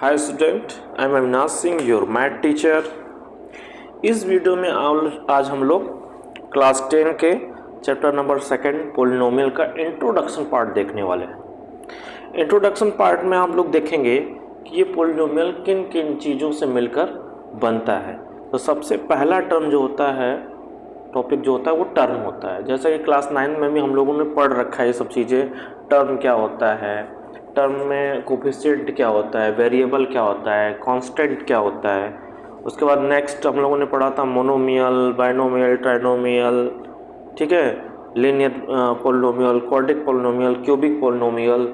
Hi student, I am Avinash Singh, your math teacher. इस video में आज हम लोग क्लास 10 के चैप्टर नंबर 2 पॉलिनोमियल का इंट्रोडक्शन पार्ट देखने वाले हैं। इंट्रोडक्शन पार्ट में हम लोग देखेंगे कि ये पॉलिनोमियल किन किन चीज़ों से मिलकर बनता है। तो सबसे पहला टर्म जो होता है, टॉपिक जो होता है वो टर्म होता है। जैसा कि क्लास 9 में भी हम लोगों ने पढ़ रखा है ये सब चीज़ें। टर्म क्या होता है, टर्म में कोफिशिएंट क्या होता है, वेरिएबल क्या होता है, कांस्टेंट क्या होता है। उसके बाद नेक्स्ट हम लोगों ने पढ़ा था मोनोमियल, बाइनोमियल, ट्राइनोमियल, ठीक है, linear polynomial, quadric polynomial, cubic polynomial,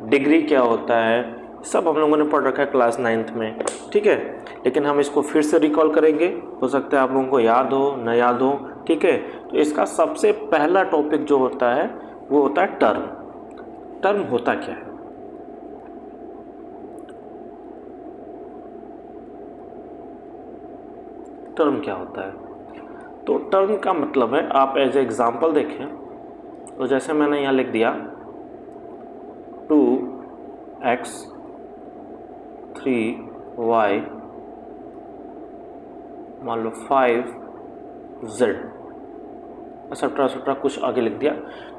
degree क्या होता है, सब हम लोगों ने पढ़ रखा है क्लास 9th में, ठीक है। लेकिन हम इसको फिर से रिकॉल करेंगे, हो सकता है आप लोगों को याद हो न याद हो, ठीक है। तो इसका सबसे पहला टॉपिक जो होता है वो होता है टर्म। टर्म होता क्या है? टर्म क्या होता है? तो टर्म का मतलब है, आप एज एग्जाम्पल देखें तो जैसे मैंने यहाँ लिख दिया 2x 3y मान लो 5z एक्सेट्रा कुछ आगे लिख दिया।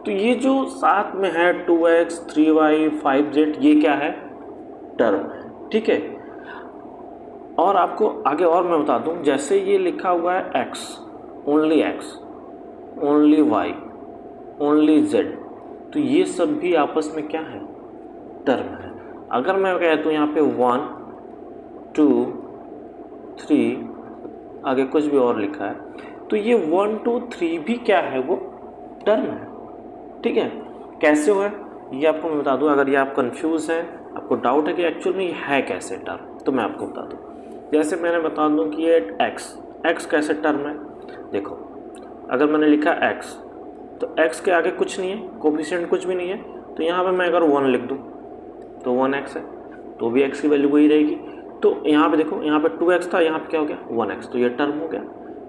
तो ये जो साथ में है 2x 3y 5z, ये क्या है? टर्म है, ठीक है। और आपको आगे और मैं बता दूं, जैसे ये लिखा हुआ है x, only x, only y, only z, तो ये सब भी आपस में क्या है? टर्म है। अगर मैं कहता हूँ यहाँ पे 1 2 3 आगे कुछ भी और लिखा है, तो ये 1 2 3 भी क्या है? वो टर्म है, ठीक है। कैसे हुआ ये आपको मैं बता दूं। अगर ये आप कंफ्यूज हैं, आपको डाउट है कि एक्चुअल में ये है कैसे टर्म, तो मैं आपको बता दूं। जैसे मैंने बता दूं कि ये x कैसे टर्म है। देखो, अगर मैंने लिखा x, तो x के आगे कुछ नहीं है, कोफिशिएंट कुछ भी नहीं है, तो यहाँ पे मैं अगर 1 लिख दूं तो 1x है, तो भी x की वैल्यू वही रहेगी। तो यहाँ पे देखो, यहाँ पे 2x था, यहाँ पे क्या हो गया? 1x, तो ये टर्म हो गया।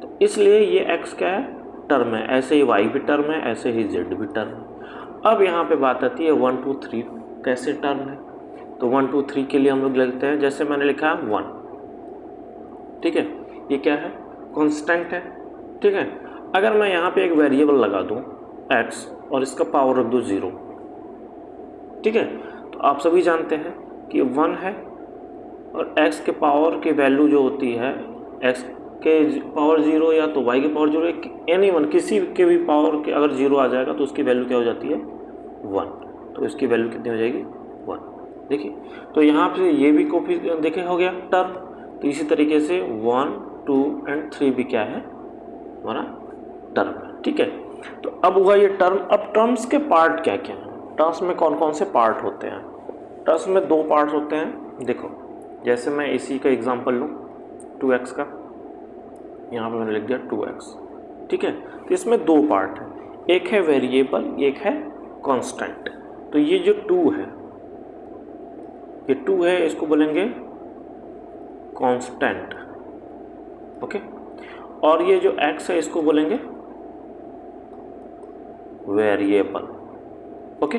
तो इसलिए ये x क्या है? टर्म है। ऐसे ही y भी टर्म है, ऐसे ही z भी टर्म है। अब यहाँ पे बात आती है 1 2 3 कैसे टर्म है। तो 1 2 3 के लिए हम लोग लिखते हैं, जैसे मैंने लिखा है 1, ठीक है, ये क्या है? कांस्टेंट है, ठीक है। अगर मैं यहाँ पे एक वेरिएबल लगा दूँ x और इसका पावर रख दूँ 0, ठीक है, तो आप सभी जानते हैं कि 1 है और x के पावर की वैल्यू जो होती है, x के पावर 0 या तो y के पावर 0, एनी वन, किसी के भी पावर के अगर 0 आ जाएगा तो उसकी वैल्यू क्या हो जाती है? 1। तो इसकी वैल्यू कितनी हो जाएगी? 1। देखिए, तो यहाँ पे ये भी कॉपी देखे हो गया टर्म। तो इसी तरीके से 1 2 और 3 भी क्या है? हमारा टर्म है, ठीक है। तो अब हुआ ये टर्म। अब टर्म्स के पार्ट क्या क्या हैं? टर्म्स में कौन कौन से पार्ट होते हैं? टर्म्स में 2 पार्ट्स होते हैं। देखो, जैसे मैं इसी का एग्जांपल लूँ 2x का, यहाँ पे मैंने लिख दिया 2x, ठीक है। तो इसमें 2 पार्ट हैं, एक है वेरिएबल, एक है कांस्टेंट। तो ये जो 2 है, ये 2 है, इसको बोलेंगे कांस्टेंट, ओके। और ये जो x है इसको बोलेंगे वेरिएबल, ओके।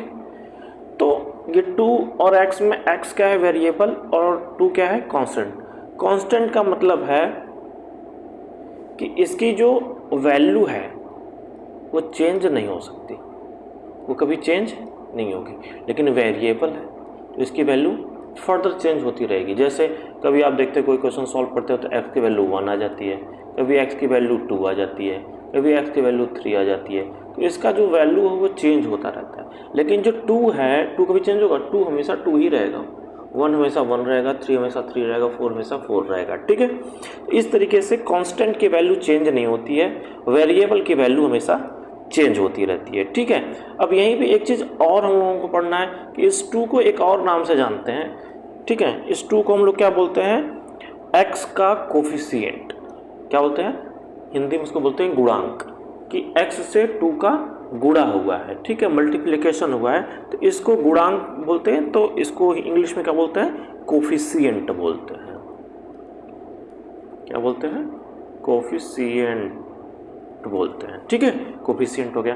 तो ये 2 और x में x क्या है? वेरिएबल, और 2 क्या है? कांस्टेंट। कांस्टेंट का मतलब है कि इसकी जो वैल्यू है वो चेंज नहीं हो सकती, वो कभी चेंज नहीं होगी। लेकिन वेरिएबल है तो इसकी वैल्यू फर्दर चेंज होती रहेगी। जैसे कभी आप देखते हैं कोई क्वेश्चन सॉल्व करते हो तो x की वैल्यू 1 आ जाती है, कभी x की वैल्यू 2 आ जाती है, कभी x की वैल्यू 3 आ जाती है। तो इसका जो वैल्यू है वो चेंज होता रहता है। लेकिन जो 2 है, 2 कभी चेंज होगा? 2 हमेशा 2 ही रहेगा, 1 हमेशा 1 रहेगा, 3 हमेशा 3 रहेगा, 4 हमेशा 4 रहेगा, ठीक है। तो इस तरीके से कांस्टेंट की वैल्यू चेंज नहीं होती है, वेरिएबल की वैल्यू हमेशा चेंज होती रहती है, ठीक है। अब यहीं पे एक चीज़ और हम लोगों को पढ़ना है कि इस 2 को एक और नाम से जानते हैं, ठीक है। इस 2 को हम लोग क्या बोलते हैं? x का कोफिशिएंट। क्या बोलते हैं? हिंदी में उसको बोलते हैं गुणांक, कि x से 2 का गुणा हुआ है, ठीक है, मल्टीप्लिकेशन हुआ है, तो इसको गुणांक बोलते हैं। तो इसको इंग्लिश में क्या बोलते हैं? कोफिशिएंट बोलते हैं। क्या बोलते हैं? कोफिशिएंट बोलते हैं, ठीक है। कोफिशिएंट हो गया।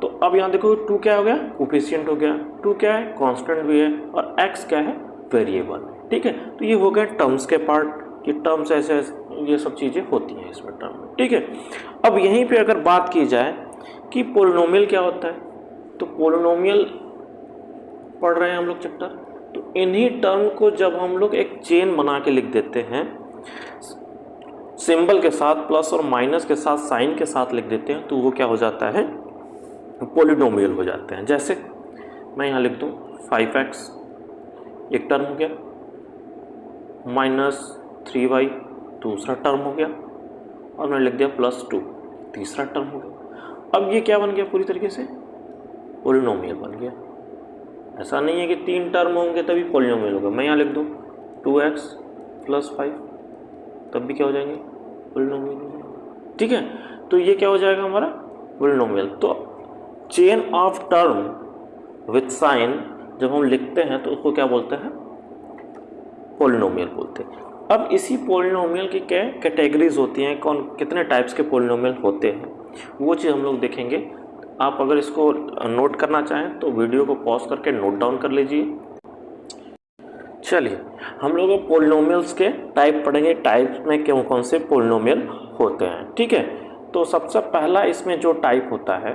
तो अब यहाँ देखो 2 क्या हो गया? कोफिशिएंट हो गया। 2 क्या है? कांस्टेंट भी है, और x क्या है? वेरिएबल, ठीक है। तो ये हो गया टर्म्स के पार्ट, कि टर्म्स ऐसे ये सब चीज़ें होती हैं इसमें टर्म में, ठीक है। अब यहीं पे अगर बात की जाए कि पोलिनोमियल क्या होता है, तो पोलिनोमियल पढ़ रहे हैं हम लोग चैप्टर, तो इन्हीं टर्म को जब हम लोग एक चेन बना के लिख देते हैं, सिंबल के साथ, प्लस और माइनस के साथ, साइन के साथ लिख देते हैं, तो वो क्या हो जाता है, पोलिनोमियल हो जाते हैं। जैसे मैं यहाँ लिख दूँ 5x एक टर्म हो गया, -3y दूसरा टर्म हो गया, और मैंने लिख दिया +2 तीसरा टर्म हो गया। अब ये क्या बन गया, पूरी तरीके से पोलिनोमियल बन गया। ऐसा नहीं है कि 3 टर्म होंगे तभी पोलिनोमियल होगा। मैं यहाँ लिख दूँ 2x + 5, तब भी क्या हो जाएंगे, पोलिनोमियल हो जाएंगे, ठीक है। तो ये क्या हो जाएगा हमारा पोलिनोमियल। तो chain of term with sign जब हम लिखते हैं तो उसको क्या बोलते हैं, पोलिनोमियल बोलते हैं। अब इसी पोलिनोमियल की क्या कैटेगरीज होती हैं, कौन कितने टाइप्स के पोलिनोमियल होते हैं, वो चीज़ हम लोग देखेंगे। आप अगर इसको नोट करना चाहें तो वीडियो को पॉज करके नोट डाउन कर लीजिए। चलिए हम लोग पोलिनोमियल्स के टाइप पढ़ेंगे, टाइप्स में कौन कौन से पोलिनोमियल होते हैं, ठीक है। तो सबसे पहला इसमें जो टाइप होता है,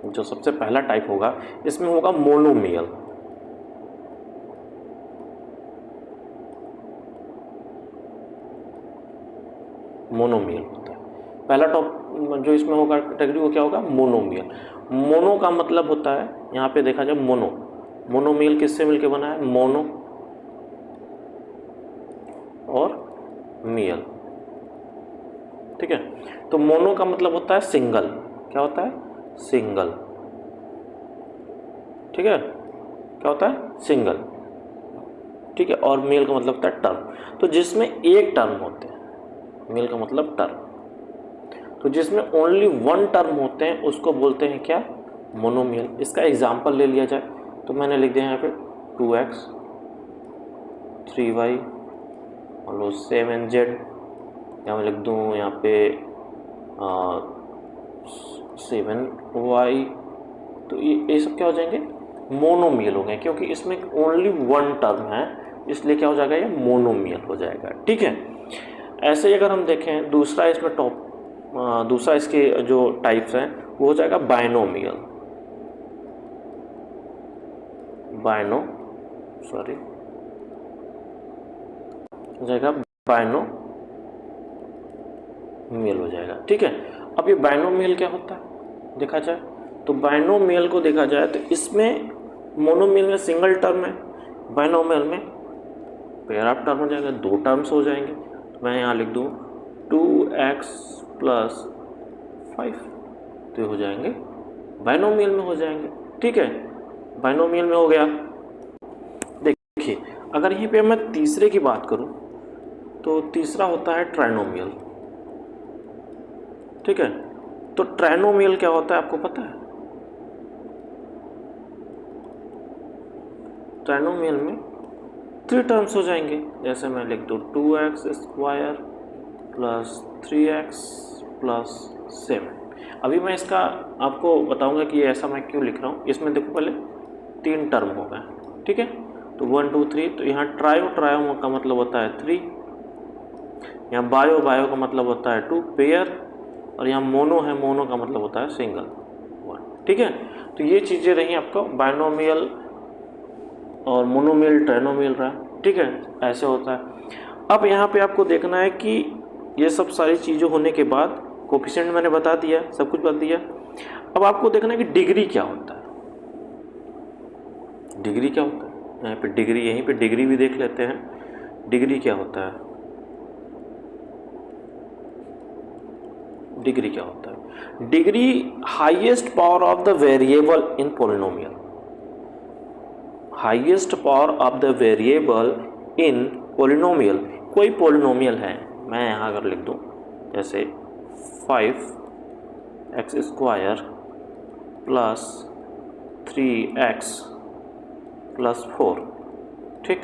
जो सबसे पहला टाइप होगा, इसमें होगा मोनोमियल। मोनोमियल होता है पहला टॉप जो इसमें होगा कैटेगरी, वो क्या होगा, मोनोमियल। मोनो का मतलब होता है, यहाँ पे देखा जाए मोनो, मोनोमियल किससे मिलके बना है, मोनो और मियल, ठीक है। तो मोनो का मतलब होता है सिंगल, क्या होता है, सिंगल, ठीक है, क्या होता है, सिंगल, ठीक है। और मेल का मतलब होता है टर्म। तो जिसमें एक टर्म होते हैं, मेल का मतलब टर्म, तो जिसमें ओनली 1 टर्म होते हैं उसको बोलते हैं क्या, मोनोमियल। इसका एग्जांपल ले लिया जाए तो मैंने लिख दिया यहाँ पे 2x 3y और 7z, या मैं लिख दूँ यहाँ पे 7y। तो ये सब क्या हो जाएंगे, मोनोमियल हो गए, क्योंकि इसमें ओनली 1 टर्म है, इसलिए क्या हो जाएगा, ये मोनोमियल हो जाएगा, ठीक है। ऐसे ही अगर हम देखें दूसरा इसमें दूसरा इसके जो टाइप्स हैं वो हो जाएगा बाइनोमियल। हो जाएगा बाइनोमियल हो जाएगा, ठीक है। अब ये बाइनोमियल क्या होता है देखा जाए तो, बाइनोमियल को देखा जाए तो इसमें मोनोमियल में सिंगल टर्म है, बाइनोमियल में पेयर ऑफ टर्म हो जाएगा, 2 टर्म्स हो जाएंगे। तो मैं यहाँ लिख दूँ 2x + 5, तो हो जाएंगे बाइनोमियल में हो जाएंगे, ठीक है, बाइनोमियल में हो गया। देखिए अगर यहीं पे मैं तीसरे की बात करूं तो तीसरा होता है ट्राइनोमियल, ठीक है। तो ट्राइनोमियल क्या होता है आपको पता है, ट्राइनोमियल में 3 टर्म्स हो जाएंगे। जैसे मैं लिख दूँ 2x² + 3x + 7। अभी मैं इसका आपको बताऊंगा कि ऐसा मैं क्यों लिख रहा हूँ। इसमें देखो पहले 3 टर्म हो गए, ठीक है, तो 1 2 3। तो यहाँ ट्रायो का मतलब होता है 3, यहाँ बायो का मतलब होता है 2 पेयर, और यहाँ मोनो का मतलब होता है सिंगल 1, ठीक है। तो ये चीज़ें रही आपका बाइनोमियल और मोनोमियल, ट्राइनोमियल रहा, ठीक है, ऐसे होता है। अब यहाँ पे आपको देखना है कि ये सब सारी चीज़ें होने के बाद कोफिशिएंट मैंने बता दिया, सब कुछ बता दिया। अब आपको देखना है कि डिग्री क्या होता है, डिग्री क्या होता है, यहाँ पे डिग्री, यहीं पे डिग्री भी देख लेते हैं, डिग्री क्या होता है, डिग्री क्या होता है, degree highest power of the variable in polynomial, highest power of the variable in polynomial. कोई पोलिनोमियल है, मैं यहाँ अगर लिख दूँ जैसे 5x² + 3x + 4, ठीक,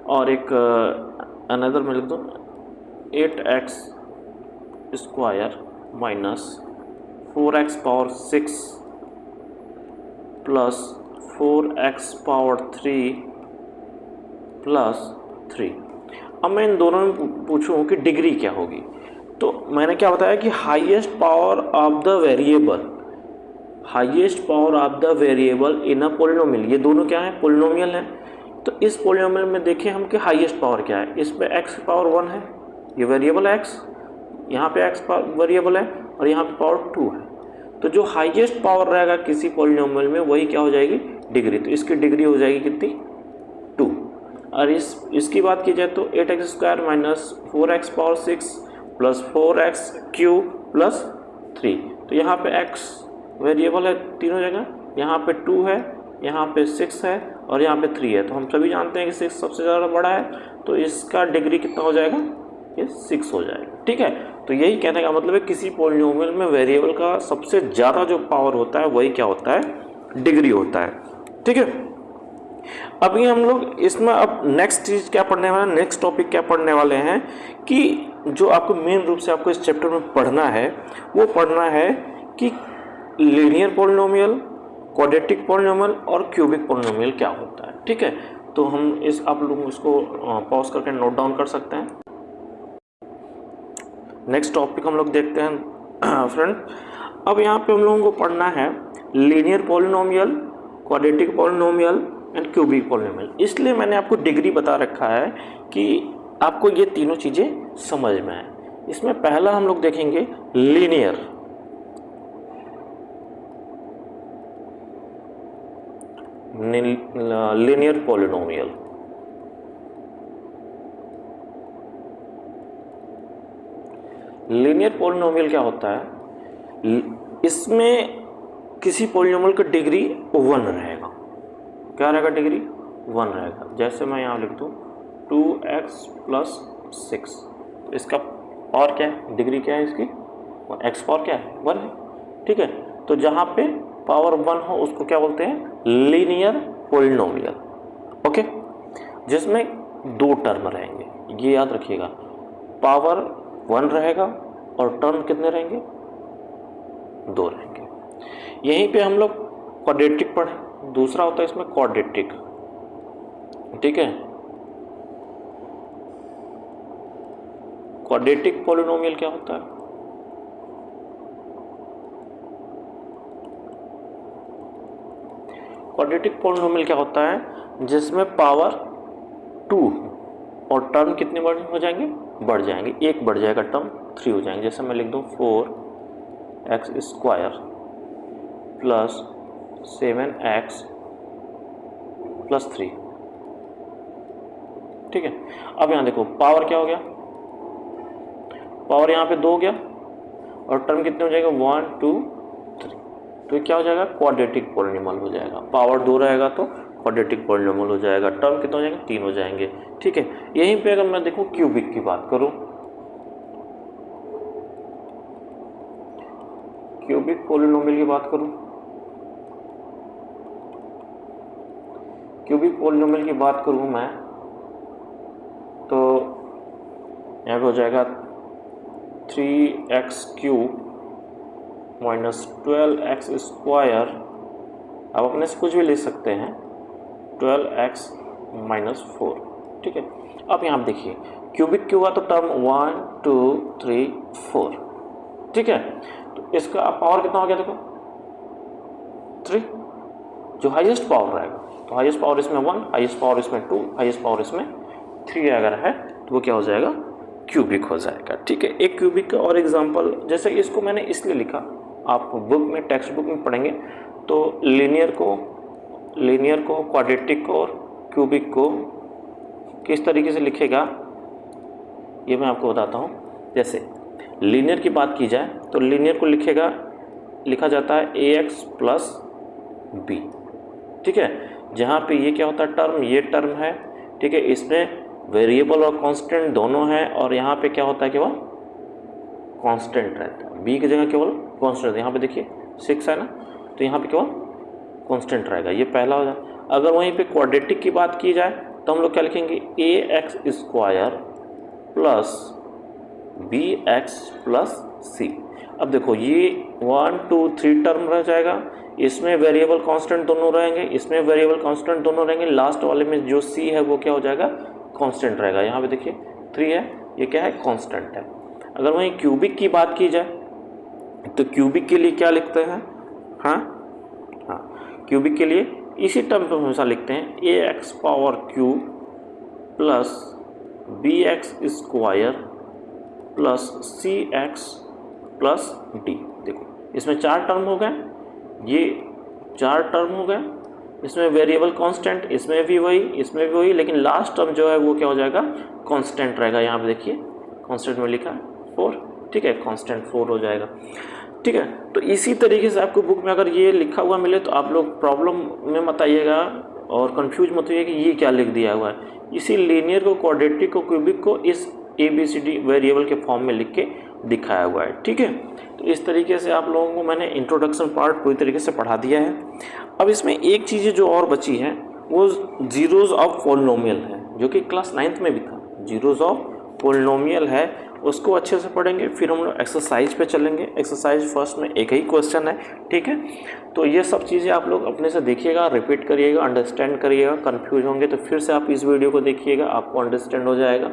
और एक अनदर में लिख दूँ 8x² - 4x⁶ + 4x⁴ प्लस 3। अब मैं इन दोनों में पूछूं कि डिग्री क्या होगी, तो मैंने क्या बताया कि highest power of the variable, highest power of the variable in a polynomial, ये दोनों क्या है, पोलिनोमियल है। तो इस पोलिनोमियल में देखें हम कि हाईएस्ट पावर क्या है, इस पे x पावर 1 है, ये वेरिएबल है x, यहाँ पे x वेरिएबल है और यहाँ पे पावर 2 है। तो जो हाईएस्ट पावर रहेगा किसी पोलिनोमियल में वही क्या हो जाएगी, डिग्री। तो इसकी डिग्री हो जाएगी कितनी, 2। और इसकी बात की जाए तो 8x² minus 4x power 6 plus 4x³ plus 3। तो यहाँ पे x वेरिएबल है तीनों जगह, यहाँ पे 2 है, यहाँ पे 6 है और यहाँ पे 3 है। तो हम सभी जानते हैं कि 6 सबसे ज़्यादा बड़ा है, तो इसका डिग्री कितना हो जाएगा, ये 6 हो जाएगा। ठीक है, तो यही कहने का मतलब है किसी पॉलिनोमियल में वेरिएबल का सबसे ज़्यादा जो पावर होता है वही क्या होता है, डिग्री होता है। ठीक है, अभी हम लोग इसमें अब नेक्स्ट चीज़ क्या पढ़ने वाले हैं, नेक्स्ट टॉपिक क्या पढ़ने वाले हैं कि जो आपको मेन रूप से आपको इस चैप्टर में पढ़ना है वो पढ़ना है कि लीनियर पॉलिनोमियल, क्वाड्रेटिक पॉलिनोमियल और क्यूबिक पॉलिनोमियल क्या होता है। ठीक है, तो हम आप लोग इसको पॉज करके नोट डाउन कर सकते हैं। नेक्स्ट टॉपिक हम लोग देखते हैं फ्रेंड। अब यहाँ पे हम लोगों को पढ़ना है linear polynomial, quadratic polynomial and cubic polynomial. इसलिए मैंने आपको डिग्री बता रखा है कि आपको ये तीनों चीज़ें समझ में आए। इसमें पहला हम लोग देखेंगे linear, linear polynomial. Linear polynomial क्या होता है, इसमें किसी पॉलिनोमियल का डिग्री 1 रहेगा। क्या रहेगा, डिग्री 1 रहेगा। जैसे मैं यहाँ लिख दूँ 2x प्लस 6, तो इसका पावर क्या है, डिग्री क्या है इसकी, x पावर क्या है, 1 है। ठीक है, तो जहाँ पे पावर 1 हो उसको क्या बोलते हैं, लीनियर पॉलिनोमियल। ओके, जिसमें 2 टर्म रहेंगे, ये याद रखिएगा, पावर 1 रहेगा और टर्म कितने रहेंगे, 2 रहेंगे। यहीं पे हम लोग क्वाड्रेटिक पढ़े, दूसरा होता है इसमें क्वाड्रेटिक। ठीक है, क्वाड्रेटिक पॉलिनोमियल क्या होता है, क्वाड्रेटिक पॉलिनोमियल क्या होता है जिसमें पावर 2 और टर्म कितने हो जाएंगे, बढ़ जाएंगे, 1 बढ़ जाएगा, टर्म 3 हो जाएंगे। जैसे मैं लिख दूँ 4x² प्लस 7x प्लस 3। ठीक है, अब यहाँ देखो पावर क्या हो गया, पावर यहाँ पे 2 हो गया और टर्म कितने हो जाएगा, 1 2 3। तो क्या हो जाएगा, क्वाड्रेटिक पॉलिनोमियल हो जाएगा। पावर 2 रहेगा तो क्वाड्रेटिक पॉलिनोमियल हो जाएगा, टर्म कितने हो जाएंगे, 3 हो जाएंगे। ठीक है, यहीं पे अगर मैं देखूँ क्यूबिक की बात करूँ, क्यूबिक पॉलिनोमियल की बात करूँ, क्यूबिक पॉलिनोमियल की बात करूँ मैं तो यहाँ पे हो जाएगा 3x³ माइनस 12x²। आप अपने से कुछ भी ले सकते हैं, 12x माइनस 4। ठीक है, अब यहाँ देखिए क्यूबिक क्यों हुआ तो टर्म 1 2 3 4। ठीक है, तो इसका पावर कितना हो गया, देखो 3, जो हाईएस्ट पावर रहेगा। तो हाईएस्ट पावर इसमें 1, हाईएस्ट पावर इसमें 2, हाईएस्ट पावर इसमें 3 अगर है तो वो क्या हो जाएगा, क्यूबिक हो जाएगा। ठीक है, एक क्यूबिक का और एग्जांपल, जैसे इसको मैंने इसलिए लिखा, आप बुक में, टेक्स्ट बुक में पढ़ेंगे तो लीनियर को, क्वाड्रेटिक को और क्यूबिक को किस तरीके से लिखेगा ये मैं आपको बताता हूँ। जैसे लीनियर की बात की जाए तो लीनियर को लिखा जाता है ax प्लस b। ठीक है, जहाँ पे ये क्या होता है, टर्म, ये टर्म है। ठीक है, इसमें वेरिएबल और कांस्टेंट दोनों हैं और यहाँ पे क्या होता है, केवल कांस्टेंट रहता है, b की जगह केवल कांस्टेंट। यहाँ पे देखिए 6 है ना, तो यहाँ पे केवल कांस्टेंट रहेगा, ये पहला हो जाए। अगर वहीं पे क्वाड्रेटिक की बात की जाए तो हम लोग क्या लिखेंगे, ax² plus bx plus c। अब देखो ये 1 2 3 टर्म रह जाएगा, इसमें वेरिएबल कांस्टेंट दोनों रहेंगे, इसमें वेरिएबल कांस्टेंट दोनों रहेंगे, लास्ट वाले में जो सी है वो क्या हो जाएगा, कांस्टेंट रहेगा। यहाँ पे देखिए 3 है, ये क्या है, कांस्टेंट है। अगर वहीं क्यूबिक की बात की जाए तो क्यूबिक के लिए क्या लिखते हैं, हाँ, क्यूबिक के लिए इसी टर्म पे हमेशा लिखते हैं a x power cube plus b x square plus c x plus d. देखो इसमें 4 टर्म हो गए, ये 4 टर्म हो गए, इसमें वेरिएबल कांस्टेंट, इसमें भी वही, इसमें भी वही, लेकिन लास्ट टर्म जो है वो क्या हो जाएगा, कांस्टेंट रहेगा। यहाँ पे देखिए कांस्टेंट में लिखा है 4, ठीक है, कांस्टेंट 4 हो जाएगा, ठीक है। तो इसी तरीके से आपको बुक में अगर ये लिखा हुआ मिले तो आप लोग प्रॉब्लम में मत आइएगा और कंफ्यूज मत होइए कि ये क्या लिख दिया हुआ है। इसी लीनियर को, क्वाड्रेटिक को, क्यूबिक को इस ABCD वेरिएबल के फॉर्म में लिख के दिखाया हुआ है, ठीक है। तो इस तरीके से आप लोगों को मैंने इंट्रोडक्शन पार्ट पूरी तरीके से पढ़ा दिया है। अब इसमें एक चीज़ जो और बची है वो जीरोज ऑफ पॉलिनोमियल है, जो कि क्लास 9th में भी था। जीरोज ऑफ पॉलिनोमियल है, उसको अच्छे से पढ़ेंगे। फिर हम लोग एक्सरसाइज पे चलेंगे। एक्सरसाइज फर्स्ट में एक ही क्वेश्चन है, ठीक है। तो ये सब चीज़ें आप लोग अपने से देखिएगा, रिपीट करिएगा, अंडरस्टैंड करिएगा। कंफ्यूज होंगे तो फिर से आप इस वीडियो को देखिएगा, आपको अंडरस्टैंड हो जाएगा,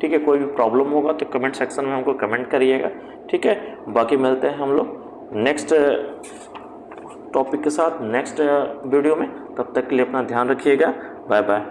ठीक है। कोई भी प्रॉब्लम होगा तो कमेंट सेक्शन में हमको कमेंट करिएगा, ठीक है। बाकी मिलते हैं हम लोग नेक्स्ट टॉपिक के साथ नेक्स्ट वीडियो में। तब तक के लिए अपना ध्यान रखिएगा। Bye bye.